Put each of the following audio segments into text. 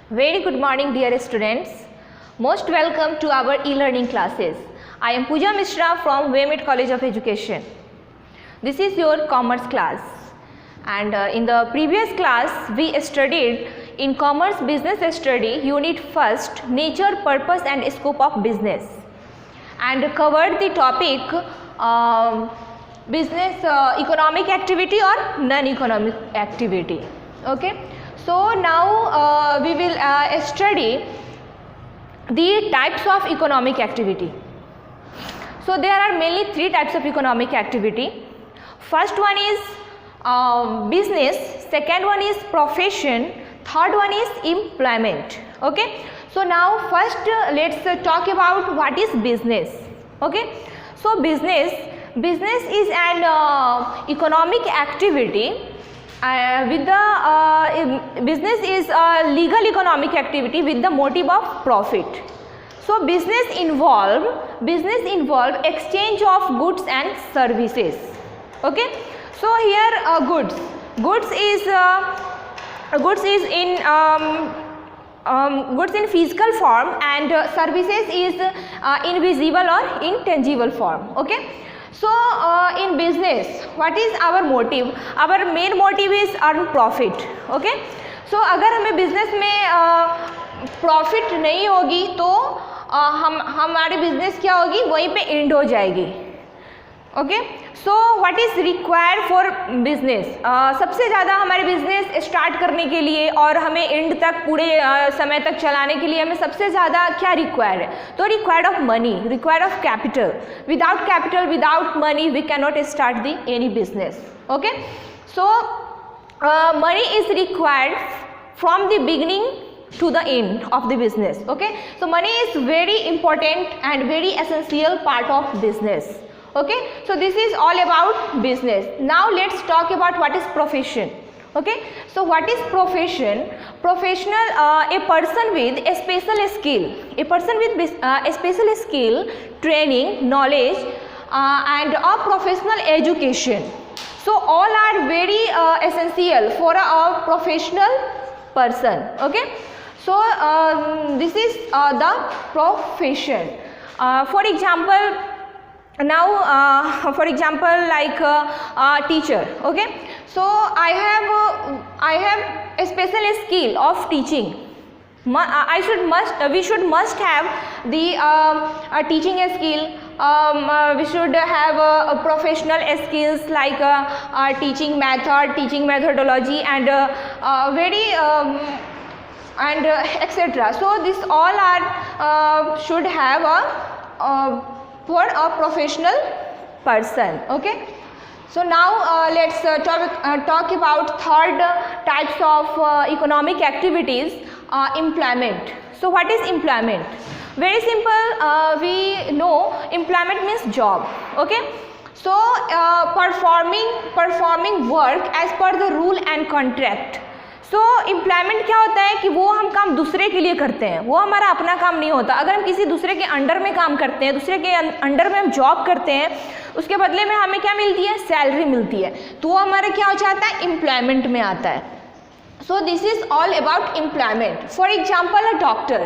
Very good morning, dear students. Most welcome to our e-learning classes. I am Pooja Mishra from Waymit College of Education. This is your commerce class. And in the previous class, we studied in Commerce Business Study, Unit 1st, Nature, Purpose and Scope of Business. And covered the topic business economic activity or non-economic activity. Okay. So now we will study the types of economic activity. So there are mainly three types of economic activity. First one is business, second one is profession, third one is employment. Okay. So now first let's talk about what is business. Okay. So business is an economic activity. Business is a legal economic activity with the motive of profit. So business involve exchange of goods and services. Okay. So here goods is in physical form and services is invisible or intangible form. Okay. So in business, what is our motive? Our main motive is earn profit. Okay. So अगर हमें business में profit नहीं होगी तो हमारी business क्या होगी, वहीं पे एंड हो जाएगी. Okay. So what is required for business? सबसे ज़्यादा हमारे बिजनेस स्टार्ट करने के लिए और हमें एंड तक पूरे समय तक चलाने के लिए हमें सबसे ज़्यादा क्या रिक्वायर्ड है? तो required of money, required of capital. Without capital, without money we can not start the any business. Okay. So money is required from the beginning to the end of the business. Okay. So money is very important and very essential part of business. Okay. So this is all about business. Now let's talk about what is profession. Okay. So what is profession? Professional, a person with a special skill, a special skill, training, knowledge and a professional education. So all are very essential for a professional person. Okay. So this is the profession. For example, now for example like teacher. Okay. So I have a special skill of teaching. We should must have the teaching skill. We should have professional skills like teaching method, teaching methodology and and etc. So this all are should have for a professional person. Okay. So now let's talk about third types of economic activities, employment. So what is employment? Very simple, we know employment means job. Okay. So performing work as per the rule and contract. So employment क्या होता है कि वो हम काम दूसरे के लिए करते हैं, वो हमारा अपना काम नहीं होता. अगर हम किसी दूसरे के अंडर में काम करते हैं, दूसरे के अंडर में हम जॉब करते हैं, उसके बदले में हमें क्या मिलती है? सैलरी मिलती है. तो वो हमारा क्या हो जाता है? एम्प्लॉयमेंट में आता है. So this is all about employment. For example a doctor.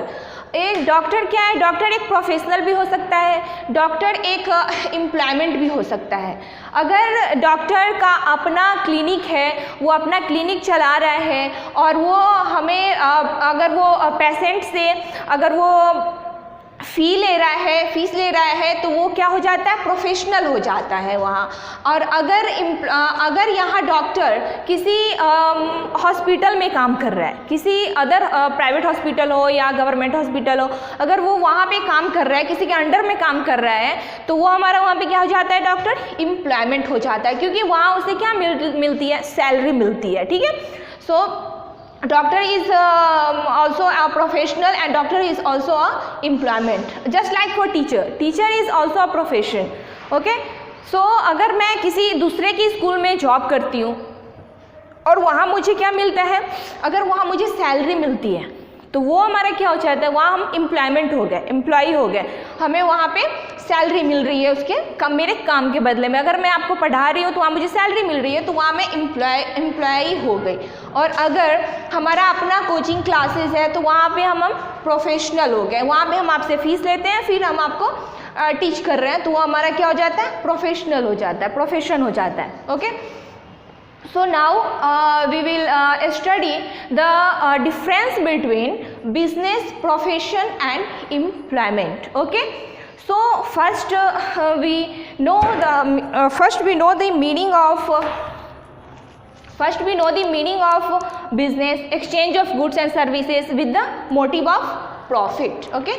एक डॉक्टर क्या है? डॉक्टर एक प्रोफेशनल भी हो सकता है, डॉक्टर एक एम्प्लॉयमेंट भी हो सकता है. अगर डॉक्टर का अपना क्लिनिक है, वो अपना क्लिनिक चला रहा है और वो हमें अगर वो पेशेंट से अगर वो फीस ले रहा है तो वो क्या हो जाता है? प्रोफेशनल हो जाता है वहाँ. और अगर यहाँ डॉक्टर किसी हॉस्पिटल में काम कर रहा है, किसी अदर प्राइवेट हॉस्पिटल हो या गवर्नमेंट हॉस्पिटल हो, अगर वो वहाँ पे काम कर रहा है, किसी के अंडर में काम कर रहा है, तो वो हमारा वहाँ पे क्या हो जाता है? डॉक्टर एम्प्लॉयमेंट हो जाता है, क्योंकि वहाँ उसे क्या मिलती है? सैलरी मिलती है. ठीक है. सो doctor is also a professional and doctor is also a employment. Just like for teacher is also a profession. Okay. So अगर मैं किसी दूसरे की स्कूल में जॉब करती हूँ और वहाँ मुझे क्या मिलता है? अगर वहाँ मुझे सैलरी मिलती है तो वो हमारा क्या हो जाता है, वहाँ हम एम्प्लॉयमेंट हो गए, एम्प्लॉय हो गए, हमें वहाँ पे सैलरी मिल रही है उसके मेरे काम के बदले में। अगर मैं आपको पढ़ा रही हूँ तो वहाँ मुझे सैलरी मिल रही है, तो वहाँ मैं एम्प्लॉय हो गई। और अगर हमारा अपना कोचिंग क्लासेस है तो वहाँ पे हम प्रोफेशनल हो गए, वहाँ पे हम आपसे फीस लेते हैं, फिर हम आपको टीच कर रहे हैं, तो वो हमारा क्या हो जाता है, प्रोफेशनल हो जाता है, प्रोफेशन हो जाता है। Okay, so now we will study the difference between business, profession and employment. Okay, so first we know the meaning of business, exchange of goods and services with the motive of profit. Okay,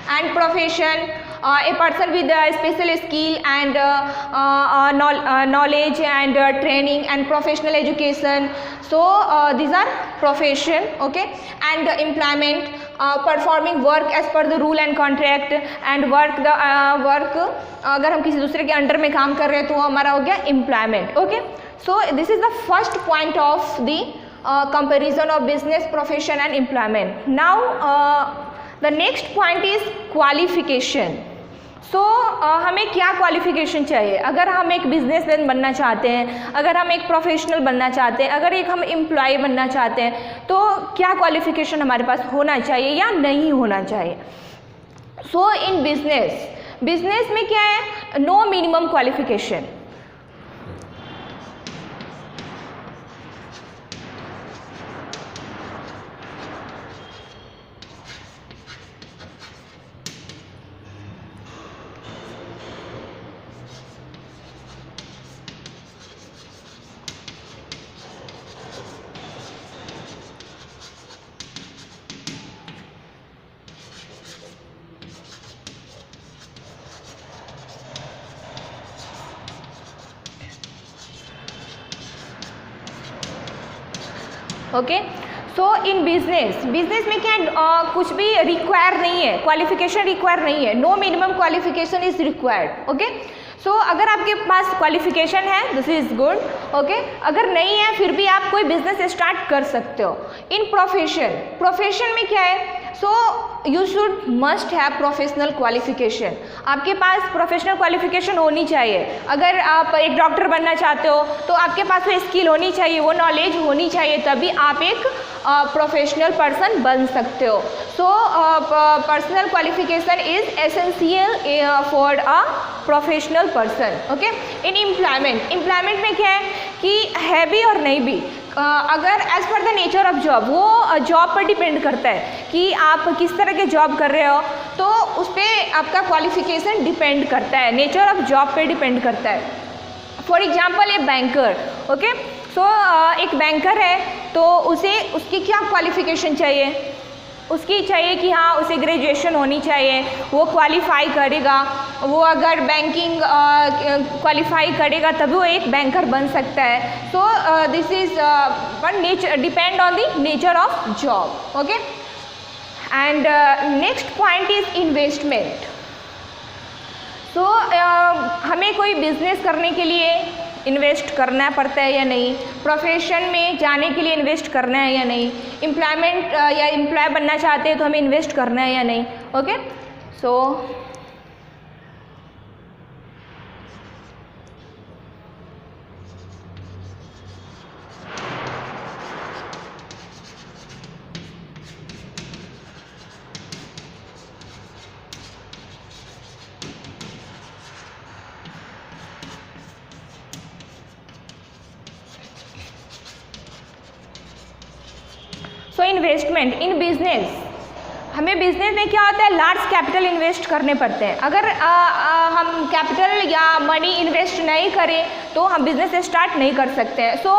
and profession, a person with a special skill and knowledge and training and professional education. So these are profession. Okay, and employment, performing work as per the rule and contract, and work अगर हम किसी दूसरे के under में काम कर रहे हैं तो वो हमारा हो गया employment. Okay, so this is the first point of the comparison of business, profession and employment. Now the next point is qualification. So हमें क्या क्वालिफिकेशन चाहिए अगर हम एक बिजनेसमैन बनना चाहते हैं, अगर हम एक प्रोफेशनल बनना चाहते हैं, अगर एक हम एम्प्लॉय बनना चाहते हैं, तो क्या क्वालिफिकेशन हमारे पास होना चाहिए या नहीं होना चाहिए। सो इन बिजनेस में क्या है, no minimum qualification. Okay, so in business में क्या कुछ भी रिक्वायर नहीं है, क्वालिफिकेशन रिक्वायर नहीं है, no minimum qualification is required. Okay, so अगर आपके पास क्वालिफिकेशन है दिस इज गुड। ओके, अगर नहीं है फिर भी आप कोई बिजनेस स्टार्ट कर सकते हो। इन प्रोफेशन में क्या है, so you should must have professional qualification, आपके पास प्रोफेशनल क्वालिफिकेशन होनी चाहिए। अगर आप एक डॉक्टर बनना चाहते हो तो आपके पास वो स्किल होनी चाहिए, वो नॉलेज होनी चाहिए, तभी आप एक प्रोफेशनल पर्सन बन सकते हो। So personal qualification is essential for a professional person. Okay, in employment में क्या है कि है भी और नहीं भी, अगर as per the nature of job, वो जॉब पर डिपेंड करता है कि आप किस तरह के जॉब कर रहे हो, तो उस पर आपका क्वालिफिकेशन डिपेंड करता है, नेचर ऑफ जॉब पे डिपेंड करता है। For example a banker. Okay, so एक बैंकर है तो उसकी क्या क्वालिफिकेशन चाहिए, उसकी चाहिए कि हाँ उसे ग्रेजुएशन होनी चाहिए, वो क्वालिफाई करेगा, वो अगर बैंकिंग क्वालिफाई करेगा तभी वो एक बैंकर बन सकता है। So this is one nature, depend on the nature of job. Okay, and next point is investment. So हमें कोई बिजनेस करने के लिए इन्वेस्ट करना पड़ता है या नहीं, प्रोफेशन में जाने के लिए इन्वेस्ट करना है या नहीं, एम्प्लॉयमेंट या एम्प्लॉय बनना चाहते हैं तो हमें इन्वेस्ट करना है या नहीं। Okay, so investment in business, हमें बिजनेस में क्या होता है, लार्ज कैपिटल इन्वेस्ट करने पड़ते हैं। अगर हम कैपिटल या मनी इन्वेस्ट नहीं करें तो हम बिजनेस स्टार्ट नहीं कर सकते हैं। So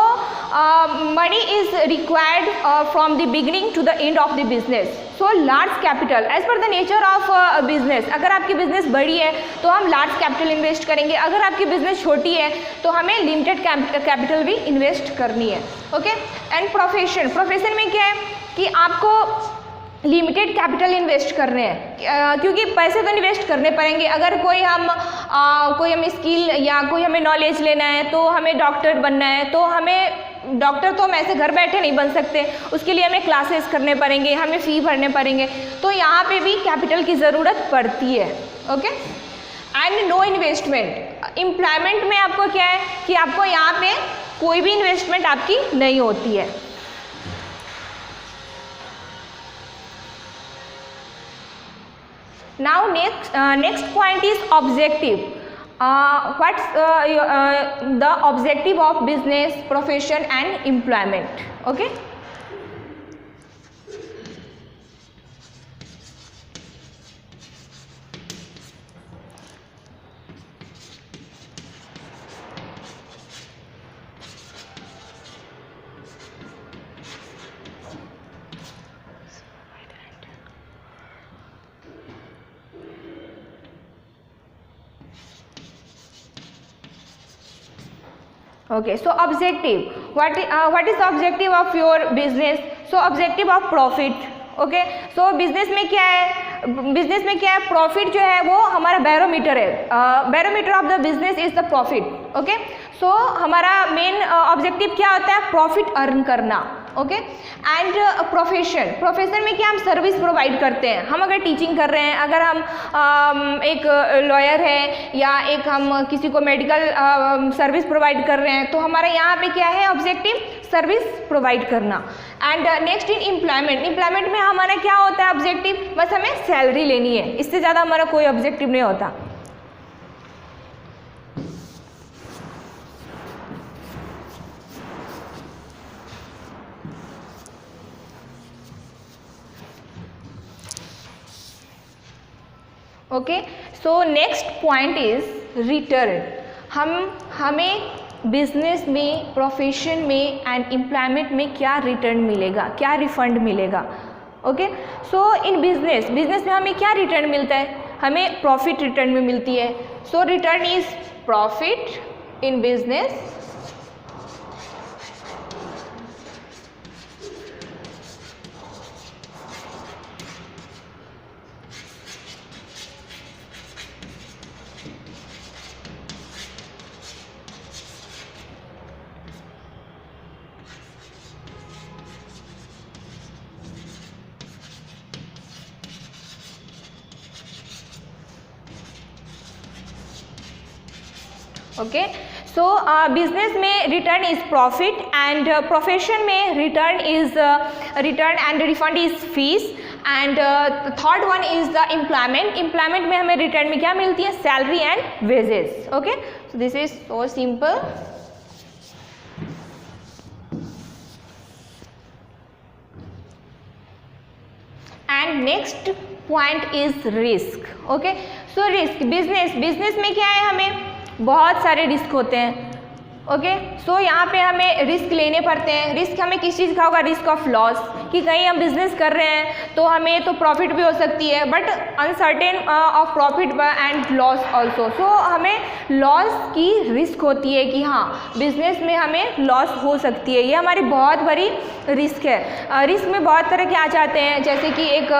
money is required from the beginning to the end of the business. So large capital as per the nature of business, अगर आपकी बिजनेस बड़ी है तो हम लार्ज कैपिटल इन्वेस्ट करेंगे, अगर आपकी बिजनेस छोटी है तो हमें लिमिटेड कैपिटल भी इन्वेस्ट करनी है। ओके, एंड प्रोफेशन में क्या है कि आपको लिमिटेड कैपिटल इन्वेस्ट कर रहे हैं, क्योंकि पैसे तो इन्वेस्ट करने पड़ेंगे। अगर कोई हमें स्किल या कोई हमें नॉलेज लेना है, तो हमें डॉक्टर बनना है, तो हमें डॉक्टर तो हम ऐसे घर बैठे नहीं बन सकते, उसके लिए हमें क्लासेस करने पड़ेंगे, हमें फ़ी भरने पड़ेंगे, तो यहाँ पे भी कैपिटल की ज़रूरत पड़ती है। Okay, and no investment, employment में आपको क्या है कि आपको यहाँ पे कोई भी इन्वेस्टमेंट आपकी नहीं होती है। Now next point is objective. What's the objective of business, profession and employment? Okay. Okay, so objective, what is the objective of your business? So objective of profit. Okay, so business में क्या है, profit जो है वो हमारा barometer है, barometer of the business is the profit. Okay, so हमारा main objective क्या होता है, प्रॉफिट अर्न करना। ओके, एंड प्रोफेशन में क्या हम सर्विस प्रोवाइड करते हैं। हम अगर टीचिंग कर रहे हैं, अगर हम एक लॉयर है या एक हम किसी को मेडिकल सर्विस प्रोवाइड कर रहे हैं, तो हमारा यहाँ पे क्या है ऑब्जेक्टिव, सर्विस प्रोवाइड करना। एंड नेक्स्ट इन एम्प्लॉयमेंट में हमारा क्या होता है ऑब्जेक्टिव, बस हमें सैलरी लेनी है, इससे ज़्यादा हमारा कोई ऑब्जेक्टिव नहीं होता। Okay, so next point is return. हमें बिजनेस में, प्रोफेशन में एंड एम्प्लॉयमेंट में क्या रिटर्न मिलेगा, क्या रिफंड मिलेगा। ओके, सो इन बिजनेस में हमें क्या रिटर्न मिलता है, हमें प्रॉफिट रिटर्न में मिलती है। So return is profit in business okay, so business में return is profit and profession में return and refund is fees and third one is the employment में हमें रिटर्न में क्या मिलती है, salary and wages. Okay, so this is so simple. And next point is risk. Okay, so risk, business में क्या है, हमें बहुत सारे रिस्क होते हैं। ओके, सो यहाँ पे हमें रिस्क लेने पड़ते हैं। रिस्क हमें किस चीज़ का होगा, रिस्क ऑफ लॉस, कि कहीं हम बिजनेस कर रहे हैं तो हमें तो प्रॉफिट भी हो सकती है, but uncertain of profit and loss also. So हमें लॉस की रिस्क होती है कि हाँ बिजनेस में हमें लॉस हो सकती है, ये हमारी बहुत बड़ी रिस्क है। रिस्क में बहुत तरह के आ जाते हैं, जैसे कि एक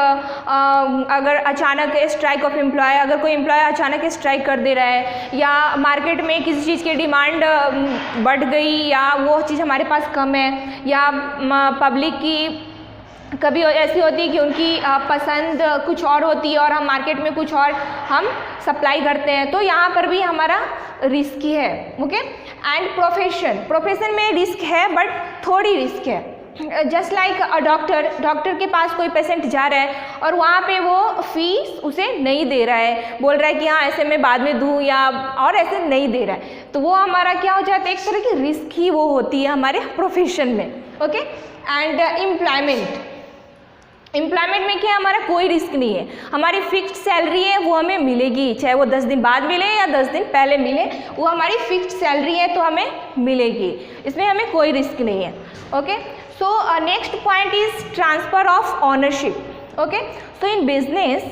अगर अचानक स्ट्राइक ऑफ एम्प्लॉय, अगर कोई एम्प्लॉय अचानक स्ट्राइक कर दे रहा है, या मार्केट में किसी चीज़ की डिमांड बढ़ गई या वो चीज़ हमारे पास कम है, या पब्लिक की कभी ऐसी होती है कि उनकी पसंद कुछ और होती है और हम मार्केट में कुछ और हम सप्लाई करते हैं, तो यहाँ पर भी हमारा रिस्क ही है। ओके, एंड प्रोफेशन में रिस्क है बट थोड़ी रिस्क है। जस्ट लाइक अ डॉक्टर के पास कोई पेशेंट जा रहा है और वहाँ पे वो फीस उसे नहीं दे रहा है, बोल रहा है कि हाँ ऐसे मैं बाद में दूँ, या और ऐसे नहीं दे रहा है, तो वो हमारा क्या हो जाता है, एक तरह की रिस्क ही वो होती है हमारे प्रोफेशन में। ओके, एंड एम्प्लॉयमेंट में क्या है, हमारा कोई रिस्क नहीं है, हमारी फिक्स्ड सैलरी है वो हमें मिलेगी, चाहे वो 10 दिन बाद मिले या 10 दिन पहले मिले, वो हमारी फिक्स्ड सैलरी है तो हमें मिलेगी, इसमें हमें कोई रिस्क नहीं है। Okay, so next point is transfer of ownership. Okay, so in business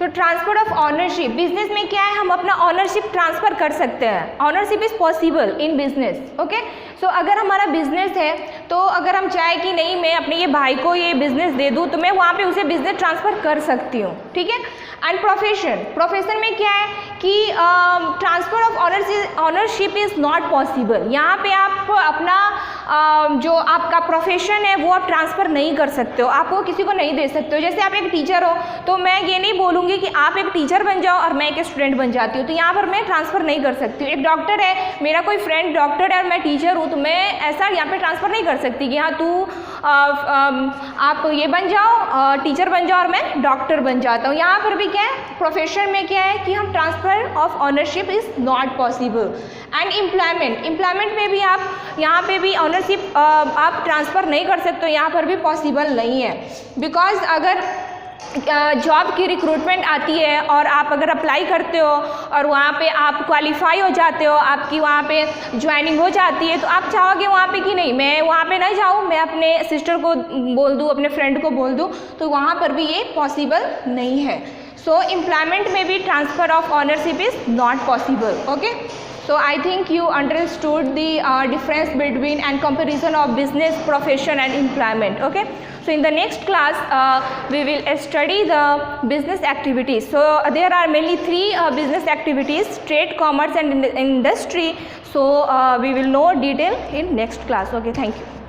तो ट्रांसफर ऑफ ऑनरशिप, बिजनेस में क्या है, हम अपना ऑनरशिप ट्रांसफ़र कर सकते हैं, ownership is possible in business, okay. So अगर हमारा बिजनेस है तो अगर हम चाहे कि नहीं मैं अपने ये भाई को ये बिजनेस दे दूँ तो मैं वहाँ पे उसे बिजनेस ट्रांसफ़र कर सकती हूँ, ठीक है। एंड प्रोफेशन में क्या है कि transfer of ownership is not possible, यहाँ पे आप अपना जो आपका प्रोफेशन है वो आप ट्रांसफ़र नहीं कर सकते हो, आप वो किसी को नहीं दे सकते हो। जैसे आप एक टीचर हो तो मैं ये नहीं बोलूँगी कि आप एक टीचर बन जाओ और मैं एक स्टूडेंट बन जाती हूँ, तो यहाँ पर मैं ट्रांसफ़र नहीं कर सकती हूँ। एक डॉक्टर है, मेरा कोई फ्रेंड डॉक्टर है और मैं टीचर हूँ, तो मैं ऐसा यहाँ पे ट्रांसफ़र नहीं कर सकती कि हाँ तू आप ये बन जाओ टीचर बन जाओ और मैं डॉक्टर बन जाता हूँ। यहाँ पर भी क्या है, प्रोफेशन में क्या है कि हम transfer of ownership is not possible. And employment में भी आप यहाँ पे भी ऑनरशिप आप ट्रांसफ़र नहीं कर सकते हो, यहाँ पर भी पॉसिबल नहीं है। बिकॉज अगर जॉब की रिक्रूटमेंट आती है और आप अगर अप्लाई करते हो और वहाँ पे आप क्वालिफाई हो जाते हो, आपकी वहाँ पे ज्वाइनिंग हो जाती है, तो आप चाहोगे वहाँ पे कि नहीं मैं वहाँ पे नहीं जाऊँ, मैं अपने सिस्टर को बोल दूँ, अपने फ्रेंड को बोल दूँ, तो वहाँ पर भी ये पॉसिबल नहीं है। सो एम्प्लॉयमेंट में भी transfer of ownership is not possible, okay. So I think you understood the difference between and comparison of business, profession and employment, okay. So in the next class we will study the business activities. So there are mainly three business activities: trade, commerce and industry. So we will know detail in next class, okay. Thank you.